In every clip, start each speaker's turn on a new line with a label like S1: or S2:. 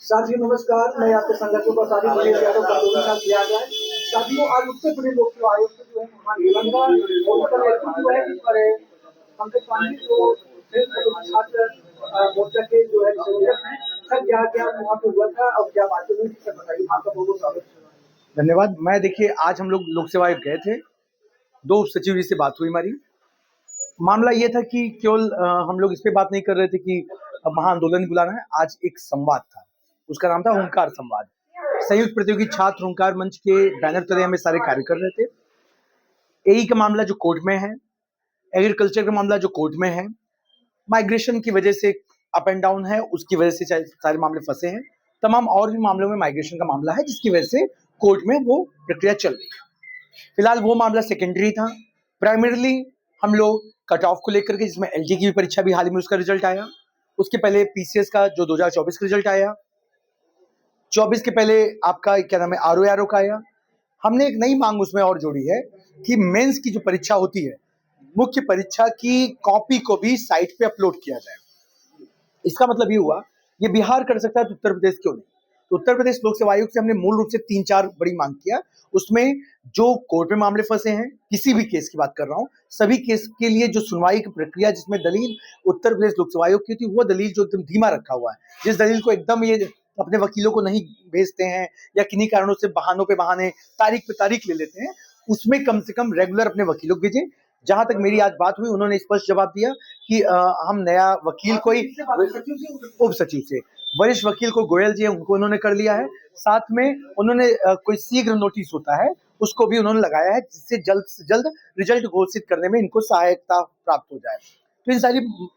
S1: साथियों नमस्कार, मैं आपके संगठन का साथी मनीष यादव का साथ दिया गया है। साथियों आज उत्तर प्रदेश लोक सेवा आयोग के जो है महानिबंधन और उसका नेतृत्व जो है और पंकज पांडे जो छात्र मोर्चा के जो है संयोजक हैं। सर क्या क्या वहाँ पे हुआ था और क्या बातें हुई सर बताइए, आपका बहुत बहुत स्वागत।
S2: धन्यवाद। मैं देखिए आज हम लोग लोक सेवा आयोग गए थे, 2 सचिव जी से बात हुई हमारी। मामला ये था कि केवल हम लोग इस पे बात नहीं कर रहे थे कि महाआंदोलन बुलाना है। आज एक संवाद था, उसका नाम था हुंकार संवाद। संयुक्त प्रतियोगी छात्र हुंकार मंच के बैनर तले हमें सारे कार्य कर रहे थे। एई का मामला जो कोर्ट में है, एग्रीकल्चर का मामला जो कोर्ट में है, माइग्रेशन की वजह से अप एंड डाउन है, उसकी वजह से सारे मामले फंसे हैं। तमाम और भी मामलों में माइग्रेशन का मामला है जिसकी वजह से कोर्ट में वो प्रक्रिया चल रही है। फिलहाल वो मामला सेकेंडरी था। प्राइमरीली हम लोग कट ऑफ को लेकर के, जिसमें एलजी की भी परीक्षा भी हाल ही में उसका रिजल्ट आया, उसके पहले पीसीएस का जो 2024 का रिजल्ट आया, 24 के पहले आपका क्या नाम है आरओ का आया। हमने एक नई मांग उसमें और जोड़ी है कि मेंस की जो परीक्षा होती है, मुख्य परीक्षा की कॉपी को भी साइट पे अपलोड किया जाए। इसका मतलब ये हुआ, ये बिहार कर सकता है तो उत्तर प्रदेश क्यों नहीं। तो उत्तर प्रदेश लोक सेवा आयोग से हमने मूल रूप से 3-4 बड़ी मांग किया। उसमें जो कोर्ट में मामले फंसे हैं, किसी भी केस की बात कर रहा हूँ, सभी केस के लिए जो सुनवाई की प्रक्रिया जिसमें दलील उत्तर प्रदेश लोक सेवा आयोग की थी, वो दलील जो एकदम धीमा रखा हुआ है, जिस दलील को एकदम ये अपने वकीलों को नहीं भेजते हैं या किन्हीं कारणों से बहानों पे बहाने तारीख पे तारीख ले लेते हैं, उसमें कम से कम रेगुलर अपने वकीलों को भेजें। जहां तक मेरी आज बात हुई, उन्होंने स्पष्ट जवाब दिया कि हम नया वकील कोई उप सचिव से वरिष्ठ वकील को गोयल जी है उनको उन्होंने कर लिया है। साथ में उन्होंने कोई शीघ्र नोटिस होता है उसको भी उन्होंने लगाया है, जिससे जल्द से जल्द रिजल्ट घोषित करने में इनको सहायता प्राप्त हो जाए। तो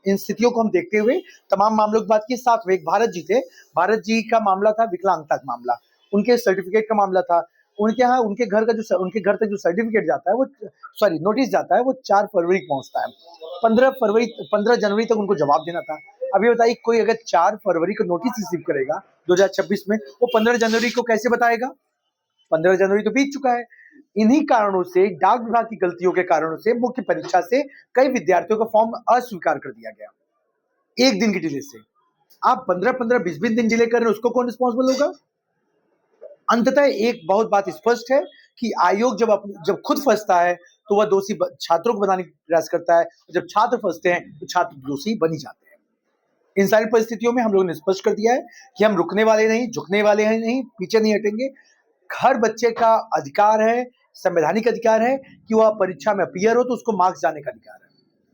S2: इन स्थितियों को हम देखते हुए तमाम मामलों की बात की। साथ में एक भारत जी थे, भारत जी का मामला था विकलांगता का मामला, उनके सर्टिफिकेट का मामला था। उनके यहाँ उनके घर तक जो सर्टिफिकेट जाता है, वो नोटिस जाता है, वो 4 फरवरी को पहुंचता है। 15 जनवरी तक उनको जवाब देना था। अभी बताइए, कोई अगर 4 फरवरी को नोटिस रिसीव करेगा 2026 में, वो 15 जनवरी को कैसे बताएगा? 15 जनवरी तो बीत चुका है। इन्हीं कारणों से, डाक विभाग की गलतियों के कारणों से मुख्य परीक्षा से कई विद्यार्थियों का फॉर्म अस्वीकार कर दिया गया, एक दिन की डिले से। आप 15-15, 20-20 दिन डिले कर रहे हैं, उसको कौन रिस्पॉन्सिबल होगा? अंततः एक बहुत बात स्पष्ट है कि आयोग जब खुद फंसता है तो वह दोषी छात्रों को बनाने का प्रयास करता है, और जब छात्र फंसते हैं तो छात्र दोषी बनी जाते हैं। इन सारी परिस्थितियों में हम लोगों ने स्पष्ट कर दिया है कि हम रुकने वाले नहीं, झुकने वाले हैं नहीं, पीछे नहीं हटेंगे। हर बच्चे का अधिकार है, संवैधानिक अधिकार है कि वह परीक्षा में अपीयर हो तो उसको मार्क्स जाने का अधिकार है।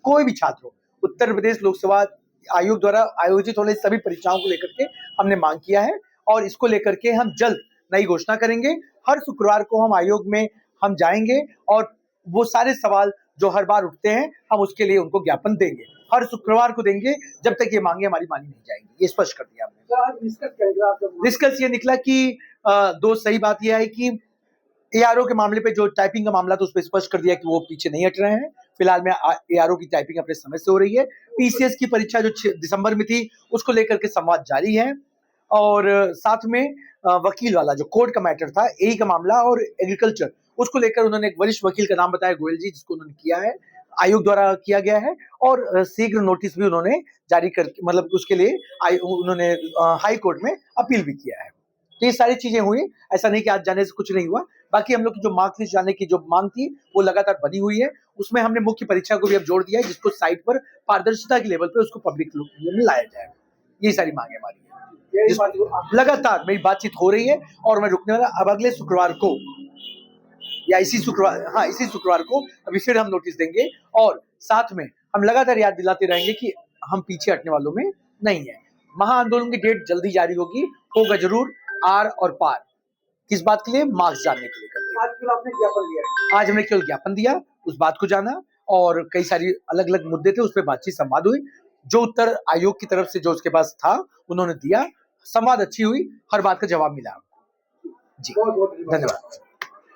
S2: कोई भी छात्र हो, उत्तर प्रदेश लोक सेवा आयोग द्वारा आयोजित होने सभी परीक्षाओं को लेकर के हमने मांग किया है, और इसको लेकर के हम जल्द नई घोषणा करेंगे। हर शुक्रवार को हम आयोग में हम जाएंगे और वो सारे सवाल जो हर बार उठते हैं, हम उसके लिए उनको ज्ञापन देंगे, हर शुक्रवार को देंगे, जब तक ये मांगे हमारी मानी नहीं जाएंगी। ये स्पष्ट कर दिया हमने। डिस्कस ये निकला कि दो सही बात यह है कि एआरओ के मामले पे जो टाइपिंग का मामला था, उस पर स्पष्ट कर दिया कि वो पीछे नहीं हट रहे हैं। फिलहाल में एआरओ की टाइपिंग अपने समय से हो रही है। पीसीएस की परीक्षा जो दिसंबर में थी, उसको लेकर के संवाद जारी है। और साथ में वकील वाला जो कोर्ट का मैटर था, एई का मामला और एग्रीकल्चर, उसको लेकर उन्होंने एक वरिष्ठ वकील का नाम बताया, गोयल जी, जिसको उन्होंने किया है, आयोग द्वारा किया गया है। और शीघ्र नोटिस भी उन्होंने जारी कर, मतलब उसके लिए उन्होंने हाई कोर्ट में अपील भी किया है। तो ये सारी चीजें हुई। ऐसा नहीं कि आज जाने से कुछ नहीं हुआ। बाकी हम लोग की जो मार्क्स लिस्ट जाने की जो मांग थी, वो लगातार बनी हुई है। उसमें हमने मुख्य परीक्षा को भी अब जोड़ दिया है, जिसको साइट पर पारदर्शिता के लेवल पे उसको पब्लिक में लाया जाए। ये सारी मांगे हमारी है। लगातार मेरी बातचीत हो रही है और मैं रुकने वाला। अब अगले शुक्रवार को या इसी शुक्रवार को अभी फिर हम नोटिस देंगे, और साथ में हम लगातार याद दिलाते रहेंगे कि हम पीछे हटने वालों में नहीं है। महाआंदोलन की डेट जल्दी जारी होगी, होगा जरूर, आर और पार। किस बात के लिए? मार्क्स जानने के लिए करके। आज हमने केवल ज्ञापन दिया, उस बात को जाना, और कई सारी अलग अलग मुद्दे थे, उस पर बातचीत संवाद हुई। जो उत्तर आयोग की तरफ से जो उसके पास था उन्होंने दिया, संवाद अच्छी हुई, हर बात का जवाब मिला। जी धन्यवाद।